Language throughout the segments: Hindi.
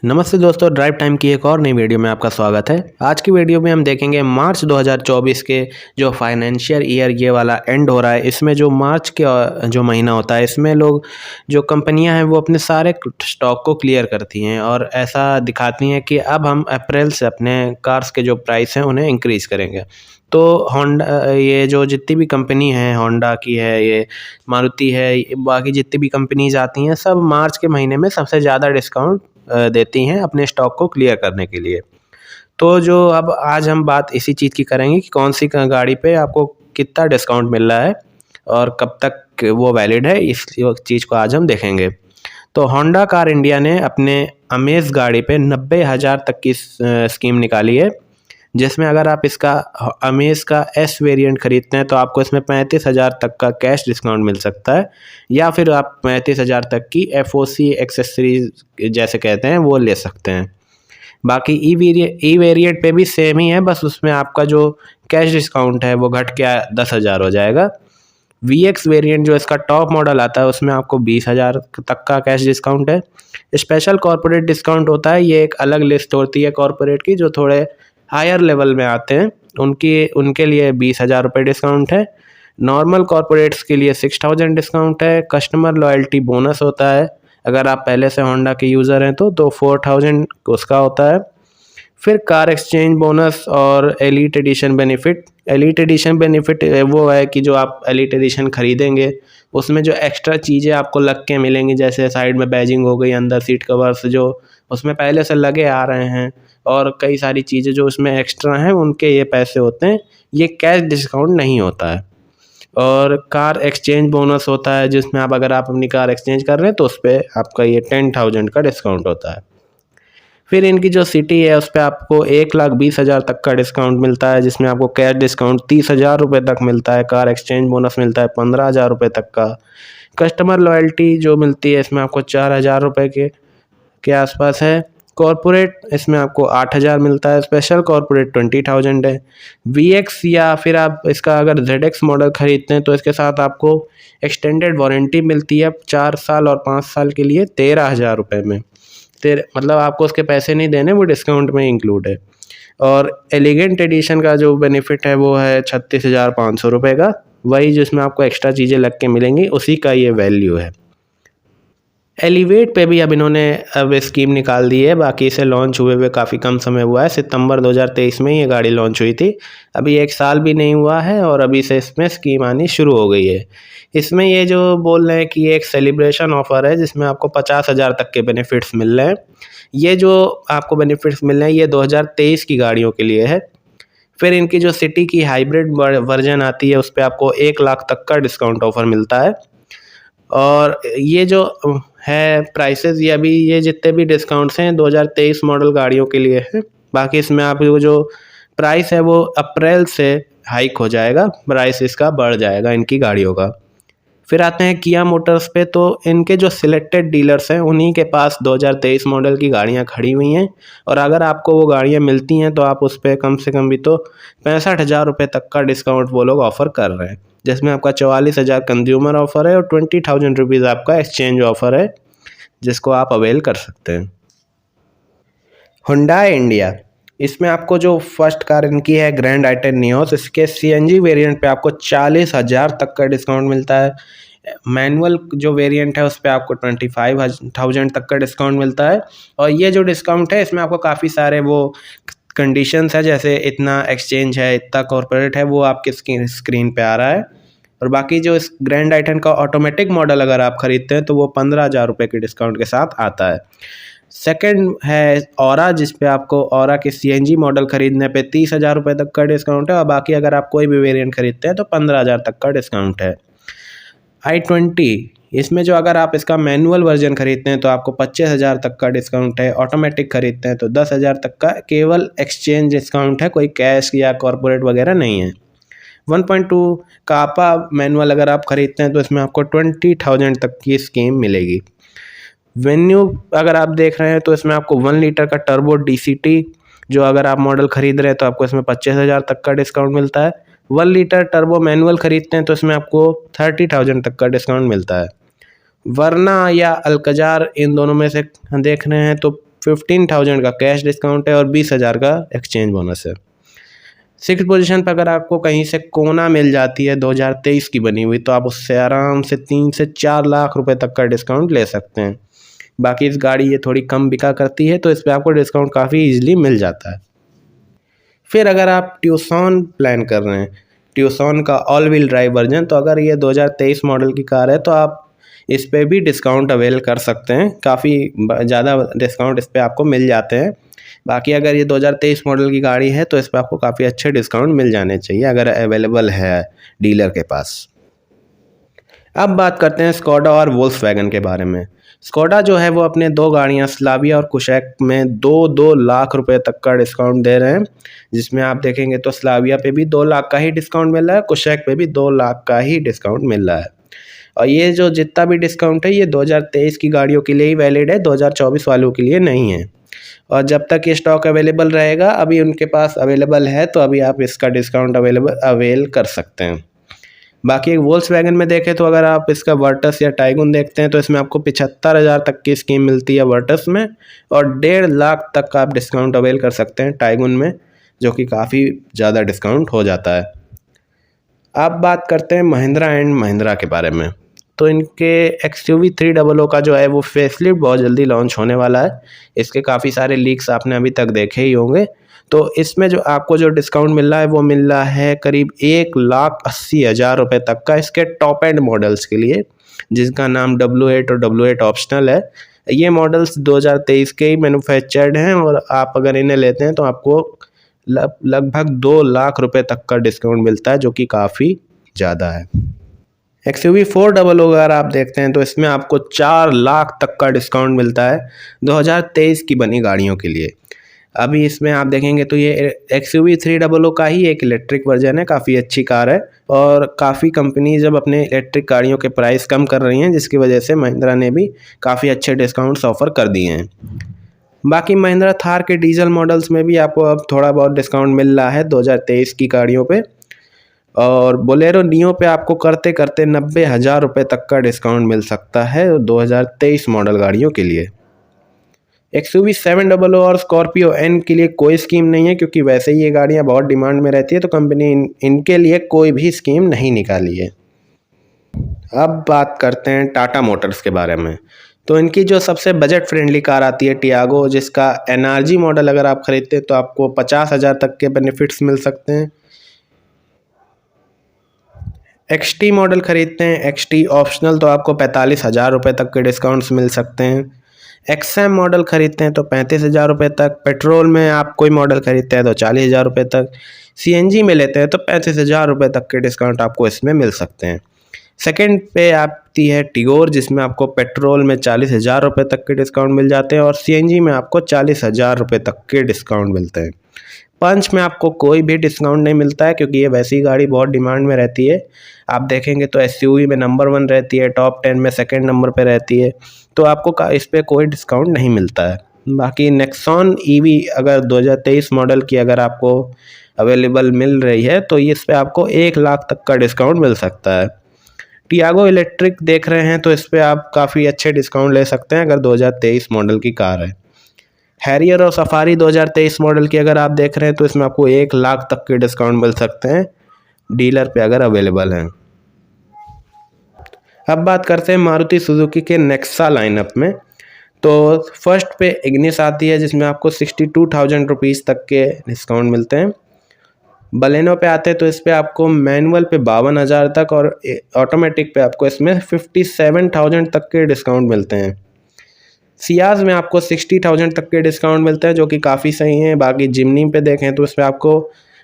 नमस्ते दोस्तों, ड्राइव टाइम की एक और नई वीडियो में आपका स्वागत है। आज की वीडियो में हम देखेंगे मार्च 2024 के जो फाइनेंशियल ईयर ये वाला एंड हो रहा है। इसमें जो मार्च के जो महीना होता है, इसमें लोग जो कंपनियां हैं वो अपने सारे स्टॉक को क्लियर करती हैं और ऐसा दिखाती हैं कि अब हम अप्रैल से अपने कार्स के जो प्राइस हैं उन्हें इंक्रीज़ करेंगे। तो होंडा, ये जो जितनी भी कंपनी है, होंडा की है, ये मारुति है, बाकी जितनी भी कंपनीज आती हैं, सब मार्च के महीने में सबसे ज़्यादा डिस्काउंट देती हैं अपने स्टॉक को क्लियर करने के लिए। तो जो अब आज हम बात इसी चीज़ की करेंगे कि कौन सी गाड़ी पे आपको कितना डिस्काउंट मिल रहा है और कब तक वो वैलिड है, इस चीज़ को आज हम देखेंगे। तो होंडा कार इंडिया ने अपने अमेज़ गाड़ी पे 90,000 तक की स्कीम निकाली है, जिसमें अगर आप इसका अमेज़ का एस वेरिएंट खरीदते हैं तो आपको इसमें 35,000 तक का कैश डिस्काउंट मिल सकता है, या फिर आप 35,000 तक की एफओसी एक्सेसरीज जैसे कहते हैं वो ले सकते हैं। बाकी ई वेरिएंट पे भी सेम ही है, बस उसमें आपका जो कैश डिस्काउंट है वो घट के 10,000 हो जाएगा। वी एक्स वेरियंट जो इसका टॉप मॉडल आता है उसमें आपको 20,000 तक का कैश डिस्काउंट है। स्पेशल कॉर्पोरेट डिस्काउंट होता है, ये एक अलग लिस्ट होती है कॉर्पोरेट की, जो थोड़े हायर लेवल में आते हैं उनके लिए 20,000 रुपये डिस्काउंट है। नॉर्मल कॉर्पोरेट्स के लिए 6,000 डिस्काउंट है। कस्टमर लॉयल्टी बोनस होता है, अगर आप पहले से होंडा के यूज़र हैं तो 4,000 उसका होता है। फिर कार एक्सचेंज बोनस और elite edition benefit. Elite edition benefit वो है कि जो आप एलीट एडिशन खरीदेंगे उसमें जो एक्स्ट्रा चीज़ें आपको लग के मिलेंगी, जैसे साइड में बैजिंग हो गई, अंदर सीट कवर्स जो उसमें पहले से लगे आ रहे हैं, और कई सारी चीज़ें जो उसमें एक्स्ट्रा हैं उनके ये पैसे होते हैं। ये कैश डिस्काउंट नहीं होता है। और कार एक्सचेंज बोनस होता है, जिसमें अगर आप अपनी कार एक्सचेंज कर रहे हैं तो उस पर आपका ये 10,000 का डिस्काउंट होता है। फिर इनकी जो सिटी है उस पर आपको 1,20,000 तक का डिस्काउंट मिलता है, जिसमें आपको कैश डिस्काउंट 30,000 रुपये तक मिलता है। कार एक्सचेंज बोनस मिलता है 15,000 रुपये तक का। कस्टमर लॉयल्टी जो मिलती है इसमें आपको 4,000 रुपये के आसपास है। कॉर्पोरेट इसमें आपको 8,000 मिलता है। स्पेशल कॉर्पोरेट 20,000 है। वी एक्स या फिर आप इसका अगर ZX मॉडल खरीदते हैं तो इसके साथ आपको एक्सटेंडेड वारंटी मिलती है 4 साल और 5 साल के लिए 13,000 रुपये में। मतलब आपको उसके पैसे नहीं देने, वो डिस्काउंट में इंक्लूड है। और एलिगेंट एडिशन का जो बेनिफिट है वो है 36,500 रुपये का, वही जिसमें आपको एक्स्ट्रा चीज़ें लग के मिलेंगी, उसी का ये वैल्यू है। एलिवेट पे भी अब इन्होंने स्कीम निकाल दी है, बाकी इसे लॉन्च हुए हुए काफ़ी कम समय हुआ है। सितंबर 2023 में ये गाड़ी लॉन्च हुई थी, अभी 1 साल भी नहीं हुआ है और अभी से इसमें स्कीम आनी शुरू हो गई है। इसमें ये जो बोल रहे हैं कि ये एक सेलिब्रेशन ऑफर है, जिसमें आपको 50,000 तक के बेनिफिट्स मिल रहे हैं। ये जो आपको बेनिफिट्स मिल रहे हैं ये 2023 की गाड़ियों के लिए है। फिर इनकी जो सिटी की हाइब्रिड वर्जन आती है उस पर आपको 1,00,000 तक का डिस्काउंट ऑफर मिलता है। और ये जो है प्राइसेस, ये अभी ये जितने भी डिस्काउंट्स हैं 2023 मॉडल गाड़ियों के लिए है। बाकी इसमें आपको जो प्राइस है वो अप्रैल से हाइक हो जाएगा, प्राइस इसका बढ़ जाएगा इनकी गाड़ियों का। फिर आते हैं किया मोटर्स पे, तो इनके जो सिलेक्टेड डीलर्स हैं उन्हीं के पास 2023 मॉडल की गाड़ियां खड़ी हुई हैं, और अगर आपको वो गाड़ियां मिलती हैं तो आप उस पर कम से कम भी तो 65,000 रुपये तक का डिस्काउंट वो लोग ऑफ़र कर रहे हैं, जिसमें आपका 44,000 कंज्यूमर ऑफ़र है और 20,000 रुपीज़ आपका एक्सचेंज ऑफ़र है, जिसको आप अवेल कर सकते हैं। हुंडई इंडिया, इसमें आपको जो फर्स्ट कार इनकी है ग्रैंड आइटेन नियोस, इसके CNG वेरिएंट पे आपको 40,000 तक का डिस्काउंट मिलता है। मैनुअल जो वेरिएंट है उस पर आपको 25,000 तक का डिस्काउंट मिलता है। और ये जो डिस्काउंट है इसमें आपको काफ़ी सारे वो कंडीशंस है, जैसे इतना एक्सचेंज है, इतना कॉर्पोरेट है, वो आपके स्क्रीन पे आ रहा है। और बाकी जो इस ग्रैंड आइटेन का ऑटोमेटिक मॉडल अगर आप खरीदते हैं तो वो 15,000 रुपये के डिस्काउंट के साथ आता है। सेकंड है ऑरा, जिस पे आपको ऑरा के CNG मॉडल खरीदने पे 30,000 रुपये तक का डिस्काउंट है, और बाकी अगर आप कोई भी वेरिएंट खरीदते हैं तो 15,000 तक का डिस्काउंट है। i20, इसमें जो अगर आप इसका मैनुअल वर्जन खरीदते हैं तो आपको 25,000 तक का डिस्काउंट है। ऑटोमेटिक खरीदते हैं तो 10,000 तक का केवल एक्सचेंज डिस्काउंट है, कोई कैश या कॉर्पोरेट वगैरह नहीं है। 1.2 कापा मैनुअल अगर आप खरीदते हैं तो इसमें आपको 20,000 तक की स्कीम मिलेगी। वेन्यू अगर आप देख रहे हैं तो इसमें आपको 1 लीटर का टर्बो DCT जो अगर आप मॉडल खरीद रहे हैं तो आपको इसमें 25,000 तक का डिस्काउंट मिलता है। 1 लीटर टर्बो मैनुअल खरीदते हैं तो इसमें आपको 30,000 तक का डिस्काउंट मिलता है। वरना या अल्कजार, इन दोनों में से देख रहे हैं तो 15,000 का कैश डिस्काउंट है और 20,000 का एक्सचेंज बोनस है। 6th पोजीशन पर अगर आपको कहीं से कोना मिल जाती है 2023 की बनी हुई, तो आप उससे आराम से 3 से 4 लाख रुपए तक का डिस्काउंट ले सकते हैं। बाकी इस गाड़ी ये थोड़ी कम बिका करती है, तो इस पर आपको डिस्काउंट काफ़ी ईजिली मिल जाता है। फिर अगर आप ट्यूसॉन प्लान कर रहे हैं, ट्यूसॉन का ऑल व्हील ड्राइव वर्जन, तो अगर ये 2023 मॉडल की कार है तो आप इस पे भी डिस्काउंट अवेल कर सकते हैं। काफ़ी ज़्यादा डिस्काउंट इस पे आपको मिल जाते हैं। बाकी अगर ये 2023 मॉडल की गाड़ी है तो इस पे आपको काफ़ी अच्छे डिस्काउंट मिल जाने चाहिए अगर अवेलेबल है डीलर के पास। अब बात करते हैं स्कोडा और वोल्क्सवैगन के बारे में। स्कोडा जो है वो अपने 2 गाड़ियाँ स्लाविया और कुशैक में 2-2 लाख रुपए तक का डिस्काउंट दे रहे हैं, जिसमें आप देखेंगे तो स्लाविया पे भी 2 लाख का ही डिस्काउंट मिल रहा है, कुशैक पे भी 2 लाख का ही डिस्काउंट मिल रहा है। और ये जो जितना भी डिस्काउंट है ये 2023 की गाड़ियों के लिए ही वैलिड है, 2024 वालों के लिए नहीं है। और जब तक ये स्टॉक अवेलेबल रहेगा, अभी उनके पास अवेलेबल है तो अभी आप इसका डिस्काउंट अवेल कर सकते हैं। बाकी एक वोल्क्सवैगन में देखें तो अगर आप इसका वर्टस या टाइगुन देखते हैं तो इसमें आपको 75,000 तक की स्कीम मिलती है वर्टस में, और 1.5 लाख तक का आप डिस्काउंट अवेल कर सकते हैं टाइगुन में, जो कि काफ़ी ज़्यादा डिस्काउंट हो जाता है। अब बात करते हैं महिंद्रा एंड महिंद्रा के बारे में। तो इनके XUV 300 का जो है वो फेसलिफ्ट बहुत जल्दी लॉन्च होने वाला है। इसके काफ़ी सारे लीक्स आपने अभी तक देखे ही होंगे। तो इसमें जो आपको जो डिस्काउंट मिल रहा है वो मिल रहा है करीब 1,80,000 रुपये तक का इसके टॉप एंड मॉडल्स के लिए, जिसका नाम W8 और W8 ऑप्शनल है। ये मॉडल्स 2023 के ही मैन्युफैक्चर्ड हैं और आप अगर इन्हें लेते हैं तो आपको लगभग 2 लाख रुपए तक का डिस्काउंट मिलता है, जो कि काफ़ी ज़्यादा है। XUV 400 अगर आप देखते हैं तो इसमें आपको 4 लाख तक का डिस्काउंट मिलता है 2023 की बनी गाड़ियों के लिए। अभी इसमें आप देखेंगे तो ये XUV 300 का ही एक इलेक्ट्रिक वर्जन है, काफ़ी अच्छी कार है और काफ़ी कंपनीज अब अपने इलेक्ट्रिक गाड़ियों के प्राइस कम कर रही हैं, जिसकी वजह से महिंद्रा ने भी काफ़ी अच्छे डिस्काउंट्स ऑफर कर दिए हैं। बाकी महिंद्रा थार के डीजल मॉडल्स में भी आपको अब थोड़ा बहुत डिस्काउंट मिल रहा है 2023 की गाड़ियों पे, और बोलेरो नियो पे आपको करते करते 90,000 रुपये तक का डिस्काउंट मिल सकता है 2023 मॉडल गाड़ियों के लिए। XUV 700 और स्कॉर्पियो एन के लिए कोई स्कीम नहीं है, क्योंकि वैसे ही ये गाड़ियाँ बहुत डिमांड में रहती है, तो कंपनी इनके लिए कोई भी स्कीम नहीं निकाली है। अब बात करते हैं टाटा मोटर्स के बारे में। तो इनकी जो सबसे बजट फ्रेंडली कार आती है टियागो, जिसका NRG मॉडल अगर आप खरीदते हैं तो आपको 50,000 तक के बेनिफिट्स मिल सकते हैं। XT मॉडल खरीदते हैं, XT ऑप्शनल, तो आपको 45,000 रुपये तक के डिस्काउंट्स मिल सकते हैं। XM मॉडल खरीदते हैं तो 35,000 रुपये तक। पेट्रोल में आप कोई मॉडल खरीदते हैं तो 40,000 रुपये तक। CNG में लेते हैं तो 35,000 रुपये तक के डिस्काउंट आपको इसमें मिल सकते हैं। सेकंड पे आती है टिगोर, जिसमें आपको पेट्रोल में 40,000 रुपये तक के डिस्काउंट मिल जाते हैं और CNG में आपको 40,000 रुपये तक के डिस्काउंट मिलते हैं। पंच में आपको कोई भी डिस्काउंट नहीं मिलता है, क्योंकि ये वैसी गाड़ी बहुत डिमांड में रहती है। आप देखेंगे तो SUV में नंबर 1 रहती है, टॉप 10 में सेकंड नंबर पे रहती है, तो आपको इस पर कोई डिस्काउंट नहीं मिलता है। बाकी नेक्सॉन EV अगर 2023 मॉडल की अगर आपको अवेलेबल मिल रही है तो इस पर आपको 1 लाख तक का डिस्काउंट मिल सकता है। टियागो इलेक्ट्रिक देख रहे हैं तो इस पर आप काफ़ी अच्छे डिस्काउंट ले सकते हैं अगर 2023 मॉडल की कार है। हैरियर और सफारी 2023 मॉडल की अगर आप देख रहे हैं तो इसमें आपको 1 लाख तक के डिस्काउंट मिल सकते हैं डीलर पे अगर अवेलेबल हैं। अब बात करते हैं मारुति सुजुकी के नेक्सा लाइनअप में। तो फर्स्ट पे इग्निस आती है, जिसमें आपको 62,000 रुपीज़ तक के डिस्काउंट मिलते हैं। बलेनो पे आते हैं तो इस पर आपको मैनुअल पे 52,000 तक और ऑटोमेटिक पे आपको इसमें 57,000 तक के डिस्काउंट मिलते हैं। सियाज में आपको 60,000 तक के डिस्काउंट मिलते हैं, जो कि काफ़ी सही है। बाकी जिमनी पे देखें तो इस पर आपको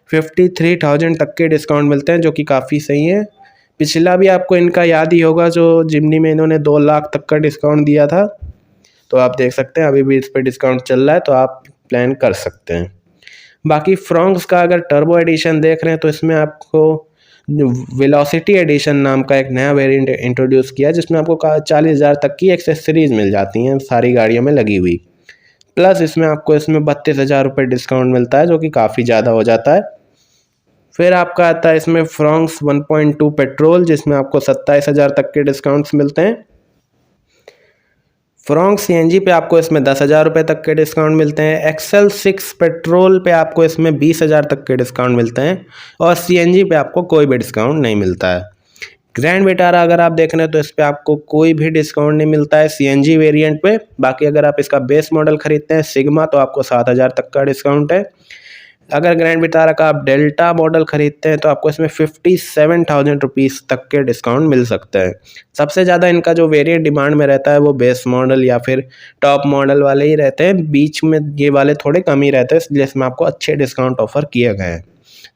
53,000 तक के डिस्काउंट मिलते हैं, जो कि काफ़ी सही है। पिछला भी आपको इनका याद ही होगा, जो जिमनी में इन्होंने 2 लाख तक का डिस्काउंट दिया था, तो आप देख सकते हैं अभी भी इस पर डिस्काउंट चल रहा है, तो आप प्लान कर सकते हैं। बाकी फ्रॉन्क्स का अगर टर्बो एडिशन देख रहे हैं तो इसमें आपको वेलोसिटी एडिशन नाम का एक नया वेरिएंट इंट्रोड्यूस किया, जिसमें आपको 40,000 तक की एक्सेसरीज मिल जाती हैं सारी गाड़ियों में लगी हुई। प्लस इसमें आपको 32,000 रुपये डिस्काउंट मिलता है, जो कि काफ़ी ज़्यादा हो जाता है। फिर आपका आता है इसमें फ्रॉन्क्स 1.2 पेट्रोल, जिसमें आपको 27,000 तक के डिस्काउंट्स मिलते हैं। फ्रॉन्क सीएनजी पे आपको इसमें 10,000 रुपये तक के डिस्काउंट मिलते हैं। एक्सेल 6 पेट्रोल पे आपको इसमें 20,000 तक के डिस्काउंट मिलते हैं और सीएनजी पे आपको कोई भी डिस्काउंट नहीं मिलता है। ग्रैंड विटारा अगर आप देख रहे हैं तो इस पर आपको कोई भी डिस्काउंट नहीं मिलता है सीएनजी वेरिएंट पे। बाकी अगर आप इसका बेस मॉडल खरीदते हैं सिग्मा तो आपको 7,000 तक का डिस्काउंट है। अगर ग्रैंड विटारा का आप डेल्टा मॉडल खरीदते हैं तो आपको इसमें 57,000 रुपीज़ तक के डिस्काउंट मिल सकते हैं। सबसे ज़्यादा इनका जो वेरिएंट डिमांड में रहता है वो बेस मॉडल या फिर टॉप मॉडल वाले ही रहते हैं, बीच में ये वाले थोड़े कम ही रहते हैं, इसलिए इसमें आपको अच्छे डिस्काउंट ऑफर किए गए हैं।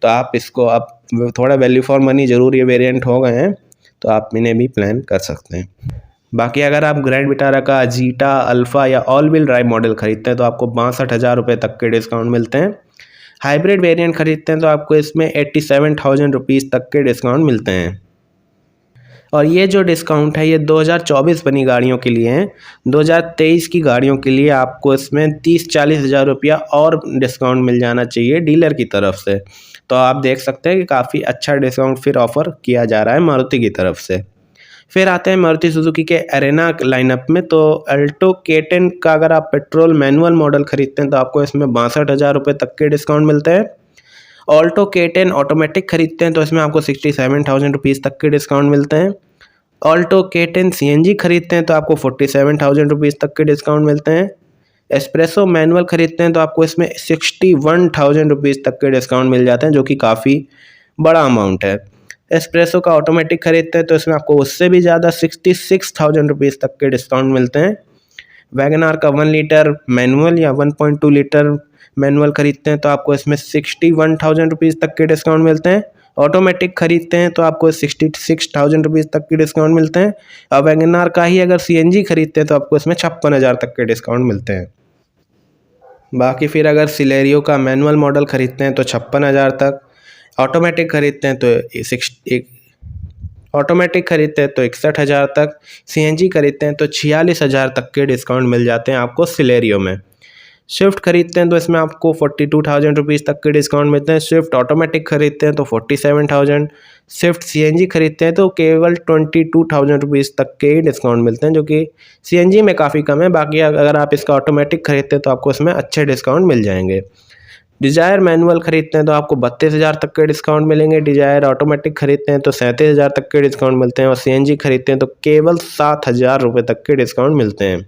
तो आप इसको आप थोड़ा वैल्यू फॉर मनी ज़रूर ये वेरिएंट हो गए हैं, तो आप इन्हें भी प्लान कर सकते हैं। बाकी अगर आप ग्रैंड विटारा का जीटा, अल्फ़ा या ऑल व्हील ड्राइव मॉडल खरीदते हैं तो आपको 62,000 रुपये तक के डिस्काउंट मिलते हैं। हाइब्रिड वेरिएंट खरीदते हैं तो आपको इसमें 87,000 रुपीज़ तक के डिस्काउंट मिलते हैं। और ये जो डिस्काउंट है ये 2024 बनी गाड़ियों के लिए हैं। 2023 की गाड़ियों के लिए आपको इसमें 30-40 हज़ार रुपया और डिस्काउंट मिल जाना चाहिए डीलर की तरफ से। तो आप देख सकते हैं कि काफ़ी अच्छा डिस्काउंट फिर ऑफ़र किया जा रहा है मारुति की तरफ से। फिर आते हैं मारुति सुजुकी के अरेना लाइनअप में। तो अल्टो K10 का अगर आप पेट्रोल मैनुअल मॉडल खरीदते हैं तो आपको इसमें 62,000 रुपये तक के डिस्काउंट मिलते हैं। ऑल्टो K10 ऑटोमेटिक खरीदते हैं तो इसमें आपको 67,000 रुपीज़ तक के डिस्काउंट मिलते हैं। ऑल्टो K10 CNG खरीदते हैं तो आपको 47,000 रुपीज़ तक के डिस्काउंट मिलते हैं। एस्प्रेसो मैनुअल खरीदते हैं तो आपको इसमें 61,000 रुपीज़ तक के डिस्काउंट मिल जाते हैं, जो कि काफ़ी बड़ा अमाउंट है। एस्प्रेसो का ऑटोमेटिक खरीदते हैं तो इसमें आपको उससे भी ज़्यादा 66,000 रुपीज़ तक के डिस्काउंट मिलते हैं। वैगनआर का 1 लीटर मैनुअल या 1.2 लीटर मैनुअल खरीदते हैं तो आपको इसमें 61,000 रुपीज़ तक के डिस्काउंट मिलते हैं। ऑटोमेटिक खरीदते हैं तो आपको 66,000 रुपीज़ तक के डिस्काउंट मिलते हैं। और वैगनआर का ही अगर CNG खरीदते हैं तो आपको इसमें 56,000 तक के डिस्काउंट मिलते हैं। बाकी फिर अगर सिलेरियो का मैनुअल मॉडल खरीदते हैं तो 56,000 तक, ऑटोमेटिक खरीदते हैं तो ऑटोमेटिक खरीदते हैं तो 61,000 तक, CNG खरीदते हैं तो 46,000 तक के डिस्काउंट मिल जाते हैं आपको सिलेरियो में। स्विफ्ट खरीदते हैं तो इसमें आपको 42,000 रुपीज़ तक के डिस्काउंट मिलते हैं। स्विफ्ट ऑटोमेटिक खरीदते हैं तो 47,000, स्विफ्ट CNG खरीदते हैं तो केवल 22,000 रुपीज़ तक के ही डिस्काउंट मिलते हैं, जो कि CNG में काफ़ी कम है। बाकी अगर आप इसका ऑटोमेटिक खरीदते हैं तो आपको इसमें अच्छे डिस्काउंट मिल जाएंगे। डिज़ायर मैनुअल खरीदते हैं तो आपको 32,000 तक के डिस्काउंट मिलेंगे। डिज़ायर ऑटोमेटिक खरीदते हैं तो 37,000 तक के डिस्काउंट मिलते हैं और CNG खरीदते हैं तो केवल 7,000 रुपये तक के डिस्काउंट मिलते हैं।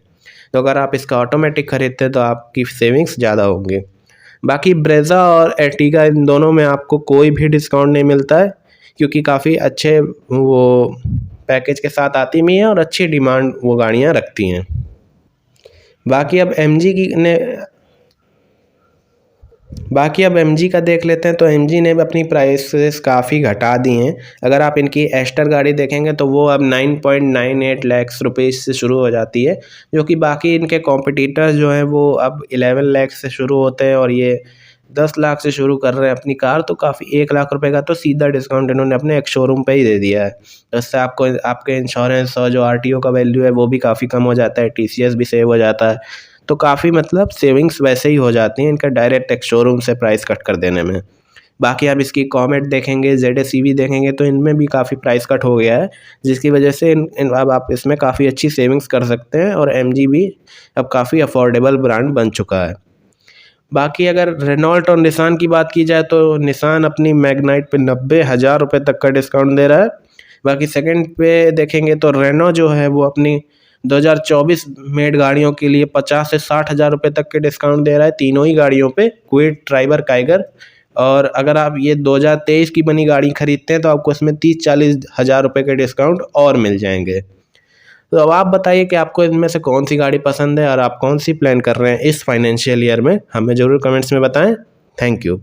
तो अगर आप इसका ऑटोमेटिक खरीदते हैं तो आपकी सेविंग्स ज़्यादा होंगी। बाकी ब्रेज़ा और एर्टिगा इन दोनों में आपको कोई भी डिस्काउंट नहीं मिलता है, क्योंकि काफ़ी अच्छे वो पैकेज के साथ आती भी हैं और अच्छी डिमांड वो गाड़ियाँ रखती हैं। बाकी अब MG का देख लेते हैं। तो MG ने भी अपनी प्राइसेस काफ़ी घटा दी हैं। अगर आप इनकी एस्टर गाड़ी देखेंगे तो वो अब 9.98 लाख रुपये से शुरू हो जाती है, जो कि बाकी इनके कॉम्पिटिटर्स जो हैं वो अब 11 लाख से शुरू होते हैं और ये 10 लाख से शुरू कर रहे हैं अपनी कार। तो काफ़ी 1 लाख रुपए का तो सीधा डिस्काउंट इन्होंने अपने एक शोरूम पे ही दे दिया है। इससे आपको आपके इंश्योरेंस और जो RTO का वैल्यू है वो भी काफ़ी कम हो जाता है, TCS भी सेव हो जाता है। तो काफ़ी मतलब सेविंग्स वैसे ही हो जाती हैं इनका डायरेक्ट एक शोरूम से प्राइस कट कर देने में। बाकी आप इसकी कॉमेट देखेंगे, ZS EV देखेंगे तो इनमें भी काफ़ी प्राइस कट हो गया है, जिसकी वजह से अब आप इसमें काफ़ी अच्छी सेविंग्स कर सकते हैं और MG भी अब काफ़ी अफोर्डेबल ब्रांड बन चुका है। बाकी अगर रेनॉल्ट और निसान की बात की जाए तो निसान अपनी मैग्नाइट पे 90,000 रुपये तक का डिस्काउंट दे रहा है। बाकी सेकंड पे देखेंगे तो रेनो जो है वो अपनी 2024 मेड गाड़ियों के लिए 50 से 60,000 रुपये तक के डिस्काउंट दे रहा है तीनों ही गाड़ियों पे, क्विड, ट्राइबर, काइगर। और अगर आप ये 2023 की बनी गाड़ी खरीदते हैं तो आपको इसमें 30-40 हज़ार रुपये के डिस्काउंट और मिल जाएंगे। तो अब आप बताइए कि आपको इनमें से कौन सी गाड़ी पसंद है और आप कौन सी प्लान कर रहे हैं इस फाइनेंशियल ईयर में, हमें ज़रूर कमेंट्स में बताएं। Thank you.